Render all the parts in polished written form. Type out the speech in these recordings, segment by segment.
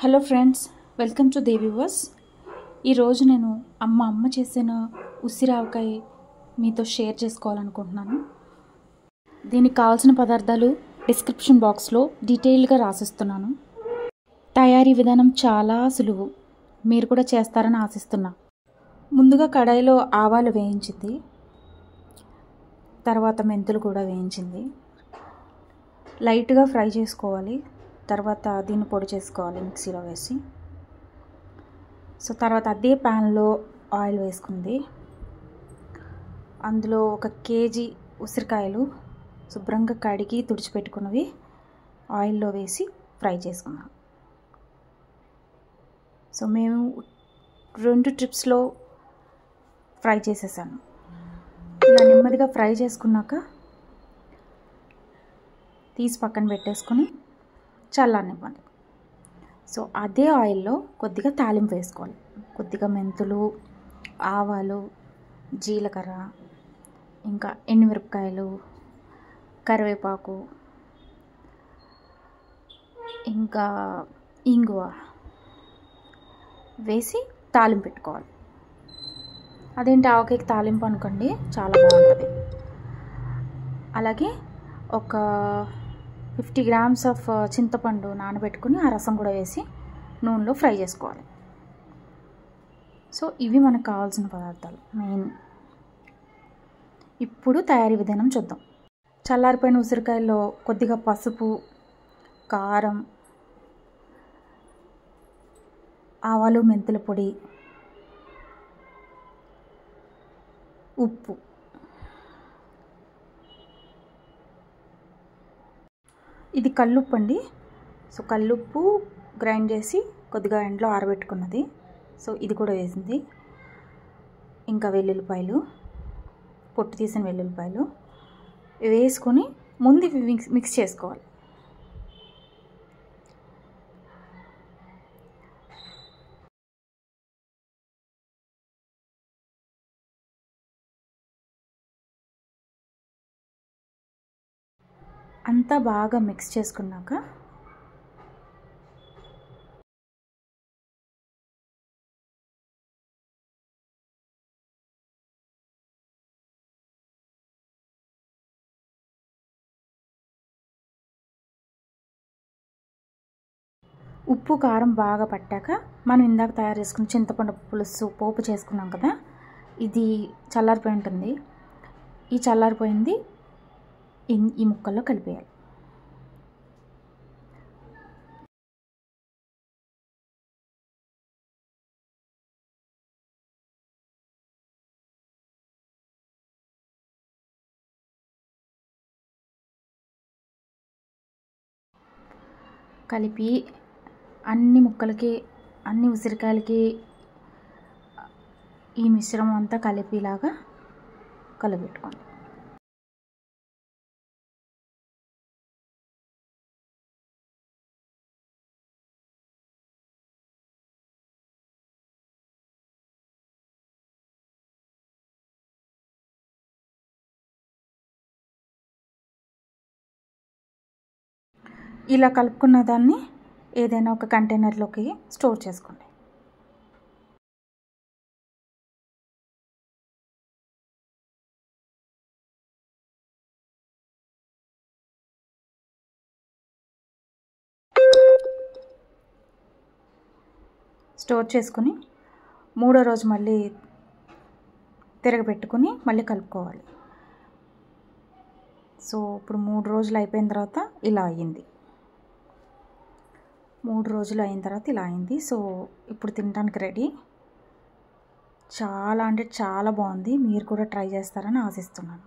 Hello friends, welcome to Devi was. ఈరోజు నేను అమ్మ చేసిన ఉసిరావకాయ మీతో షేర్ చేసుకోవాలనుకుంటున్నాను. దీనికి కావాల్సిన పదార్థాలు డిస్క్రిప్షన్ బాక్స్లో డీటెయిల్గా రాసిస్తున్నాను. తయారీ విధానం చాలా సులువు, మీరు కూడా చేస్తారని ఆశిస్తున్నా. ముందుగా కడాయిలో ఆవాలు వేయించింది, తర్వాత మెంతులు కూడా వేయించింది. లైట్గా ఫ్రై చేసుకోవాలి. తర్వాత దీన్ని పొడి చేసుకోవాలి మిక్సీలో వేసి. తర్వాత అదే ప్యాన్లో ఆయిల్ వేసుకుంది. అందులో 1 కేజీ ఉసిరికాయలు శుభ్రంగా కడిగి తుడిచిపెట్టుకున్నవి ఆయిల్లో వేసి ఫ్రై చేసుకున్నాం. మేము 2 ట్రిప్స్లో ఫ్రై చేసేసాను. ఇలా నెమ్మదిగా ఫ్రై చేసుకున్నాక తీసి పక్కన పెట్టేసుకొని చల్లారనివ్వాలి. అదే ఆయిల్లో కొద్దిగా తాలింపు వేసుకోవాలి. కొద్దిగా మెంతులు, ఆవాలు, జీలకర్ర, ఇంకా ఎండుమిరపకాయలు, కరివేపాకు, ఇంకా ఇంగువ వేసి తాలింపు పెట్టుకోవాలి. అదేంటి ఆవకాయకి తాలింపు అనుకోండి, చాలా బాగుంటుంది. అలాగే ఒక 50 గ్రామ్స్ ఆఫ్ చింతపండు నానబెట్టుకుని ఆ రసం కూడా వేసి నూనెలో ఫ్రై చేసుకోవాలి. ఇవి మనకు కావాల్సిన పదార్థాలు మెయిన్. ఇప్పుడు తయారీ విధానం చూద్దాం. చల్లారిపోయిన ఉసిరికాయల్లో కొద్దిగా పసుపు, కారం, ఆవాలు మెంతుల పొడి, ఉప్పు, ఇది కల్లుప్పు అండి. కల్లుప్పు గ్రైండ్ చేసి కొద్దిగా ఎండలో ఆరబెట్టుకున్నది. ఇది కూడా వేసింది. ఇంకా వెల్లుల్లిపాయలు, పొట్టు తీసిన వెల్లుల్లిపాయలు వేసుకొని ముందు మిక్స్ చేసుకోవాలి. అంతా బాగా మిక్స్ చేసుకున్నాక ఉప్పు కారం బాగా పట్టాక మనం ఇందాక తయారు చేసుకున్న చింతపండు పులుసు పోపు చేసుకున్నాం కదా, ఇది చల్లారిపోయి ఉంటుంది. ఈ చల్లారిపోయింది ఈ ముక్కల్లో కలిపేయాలి. కలిపి అన్ని ముక్కలకి, అన్ని ఉసిరికాయలకి ఈ మిశ్రమం అంతా కలిపిలాగా కలబెట్టుకోండి. ఇలా కలుపుకున్న దాన్ని ఏదైనా ఒక కంటైనర్లోకి స్టోర్ చేసుకోండి. స్టోర్ చేసుకుని 3వ రోజు మళ్ళీ తిరగబెట్టుకుని మళ్ళీ కలుపుకోవాలి. ఇప్పుడు 3 రోజులు అయిపోయిన తర్వాత ఇలా అయ్యింది. 3 రోజులు అయిన తర్వాత ఇలా అయింది. ఇప్పుడు తినడానికి రెడీ. చాలా అంటే చాలా బాగుంది. మీరు కూడా ట్రై చేస్తారని ఆశిస్తున్నాను.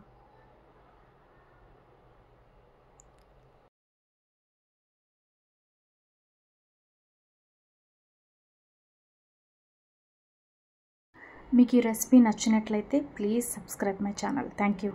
మీకు ఈ రెసిపీ నచ్చినట్లయితే please subscribe my channel. Thank you.